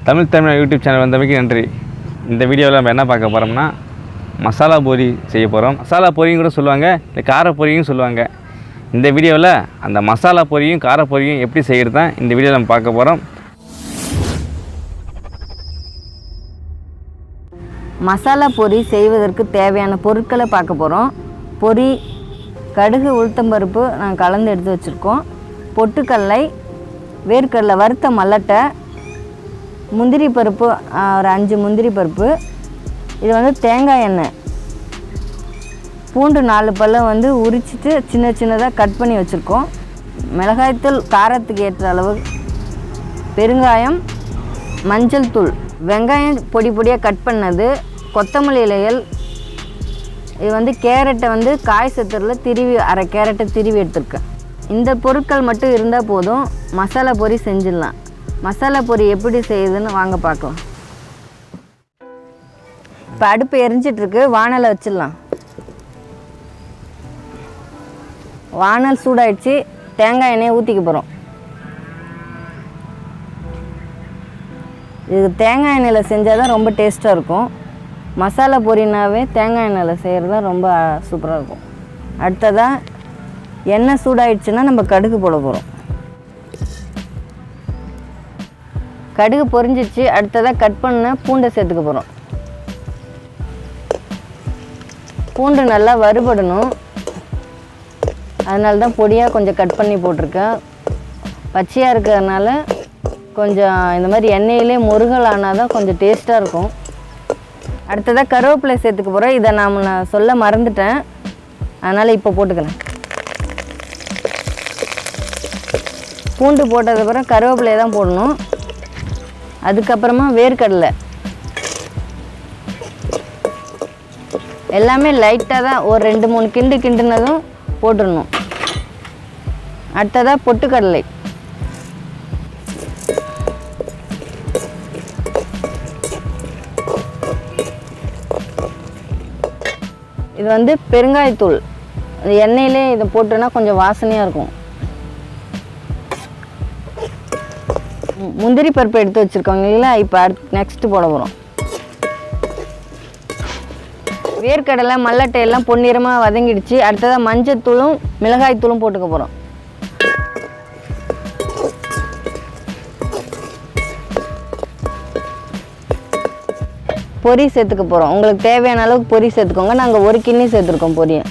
Tamil YouTube channel வந்தமைக்கு நன்றி. இந்த வீடியோவில் நம்ம என்ன பார்க்க போகிறோம்னா மசாலா பூரி செய்ய போகிறோம். மசாலா பூரியும் கூட சொல்லுவாங்க, இல்லை கார பூரியும் சொல்லுவாங்க. இந்த வீடியோவில் அந்த மசாலா பூரியும் கார பூரியும் எப்படி செய்கிறது தான் இந்த வீடியோவில் நம்ம பார்க்க போகிறோம். மசாலா பொரி செய்வதற்கு தேவையான பொருட்களை பார்க்க போகிறோம். பொரி, கடுகு, உளுத்தம்பருப்பு நாங்கள் கலந்து எடுத்து வச்சுருக்கோம். பொட்டுக்கடலை, வேர்க்கடலை, வறுத்த மல்லட்டை, முந்திரி பருப்பு ஒரு 5 முந்திரி பருப்பு, இது தேங்காய் எண்ணெய், பூண்டு 4 பல்ல உரிச்சிட்டு சின்ன சின்னதாக கட் பண்ணி வச்சுருக்கோம். மிளகாய்த்தூள் காரத்துக்கு ஏற்ற அளவு, பெருங்காயம், மஞ்சள் தூள், வெங்காயம் பொடி பொடியாக கட் பண்ணது, கொத்தமல்லி இலைகள், இது கேரட்டை காய் சத்தரில் திருவி அரை கேரட்டை திருவி எடுத்துருக்கேன். இந்த பொருட்கள் மட்டும் இருந்தால் போதும், மசாலா பொரி செஞ்சிடலாம். மசாலா பொரி எப்படி செய்யுதுன்னு வாங்க பார்க்கலாம். இப்போ அடுப்பு எரிஞ்சிட்ருக்கு, வானலை வச்சிடலாம். வானல் சூடாயிடுச்சு, தேங்காய் எண்ணெயை ஊற்றிக்க போகிறோம். இது தேங்காய் எண்ணெயில் செஞ்சால் தான் ரொம்ப டேஸ்ட்டாக இருக்கும். மசாலா பொரினாவே தேங்காய் எண்ணெயில் செய்கிறது தான் ரொம்ப சூப்பராக இருக்கும். அடுத்ததாக எண்ணெய் சூடாயிடுச்சுன்னா நம்ம கடுகு போட போகிறோம். கடுகு பொரிஞ்சிச்சு. அடுத்ததாக கட் பண்ண பூண்டை சேர்த்துக்க போகிறோம். பூண்டு நல்லா வறுபடணும், அதனால தான் பொடியாக கொஞ்சம் கட் பண்ணி போட்டிருக்கேன். பச்சையாக இருக்கிறதுனால கொஞ்சம் இந்த மாதிரி எண்ணெயிலே முருகல் ஆனால் தான் கொஞ்சம் டேஸ்ட்டாக இருக்கும். அடுத்ததாக கருவேப்பிலை சேர்த்துக்க போகிறோம். இதை நான் சொல்ல மறந்துட்டேன், அதனால் இப்போ போட்டுக்கிறேன். பூண்டு போட்டதுக்கப்புறம் கருவேப்பிலையை தான் போடணும். அதுக்கப்புறமா வேர்க்கடலை, எல்லாமே லைட்டாக தான் ஒரு 2-3 கிண்டுனதும் போட்டுடணும். அடுத்ததாக பொட்டுக்கடலை, இது பெருங்காயத்தூள். எண்ணெயிலே இதை போட்டோன்னா கொஞ்சம் வாசனையாக இருக்கும். முந்திரி பருப்பு எடுத்து வச்சுருக்கோங்க இல்லைங்களா, இப்போ நெக்ஸ்ட்டு போட போகிறோம். வேர்க்கடலை, மல்லட்டை எல்லாம் பொன்னிறமாக வதங்கிடுச்சு. அடுத்ததாக மஞ்சத்தூளும் மிளகாய்த்தூளும் போட்டுக்க போகிறோம். பொரி சேர்த்துக்க போகிறோம். உங்களுக்கு தேவையான அளவுக்கு பொரி சேர்த்துக்கோங்க. நாங்கள் 1 கிண்ணி சேர்த்துருக்கோம் பொரியை.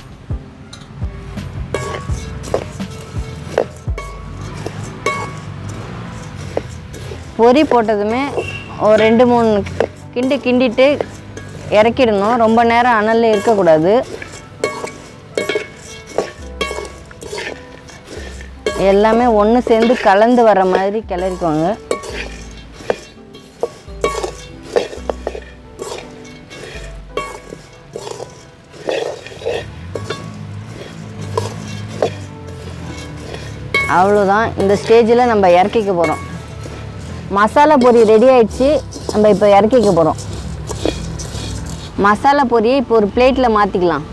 பொரி போட்டதுமே ஒரு 2-3 கிண்டிட்டு இறக்கிடணும். ரொம்ப நேரம் அனலில் இருக்கக்கூடாது. எல்லாமே ஒன்று சேர்ந்து கலந்து வர மாதிரி கிளறிக்குவாங்க. அவ்வளோதான். இந்த ஸ்டேஜில் நம்ம இறக்கிக்க போகிறோம். மசாலா பொரி ரெடி ஆயிடுச்சு. நம்ம இப்போ இறக்கிக்க போகிறோம். மசாலா பொரியை இப்போ ஒரு பிளேட்டில் மாற்றிக்கலாம்.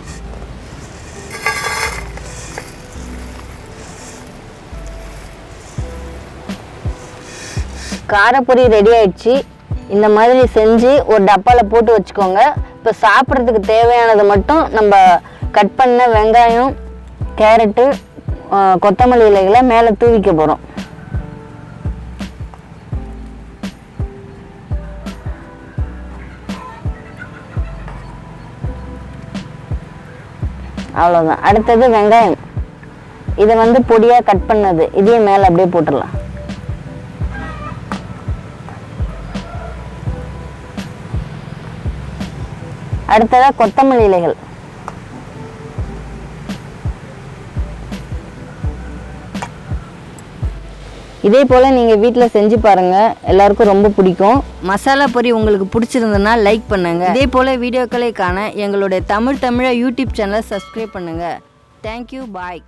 காரப்பொரி ரெடி ஆயிடுச்சு. இந்த மாதிரி செஞ்சு ஒரு டப்பாவில் போட்டு வச்சுக்கோங்க. இப்போ சாப்பிட்றதுக்கு தேவையானது மட்டும் நம்ம கட் பண்ண வெங்காயம், கேரட்டு, கொத்தமல்லி இலைகளை மேலே தூவிக்க போகிறோம். அவ்வளோதான். அடுத்தது வெங்காயம், இதை பொடியாக கட் பண்ணது, இதையும் மேலே அப்படியே போட்டுடலாம். அடுத்ததாக கொத்தமல்லி இலைகள், இதே போல் நீங்கள் வீட்டில் செஞ்சு பாருங்கள், எல்லாருக்கும் ரொம்ப பிடிக்கும். மசாலா பொரி உங்களுக்கு பிடிச்சிருந்ததுன்னா லைக் பண்ணுங்கள். இதே போல் வீடியோக்களை காண எங்களுடைய தமிழா யூடியூப் சேனலை சப்ஸ்கிரைப் பண்ணுங்கள். தேங்க்யூ, பாய்.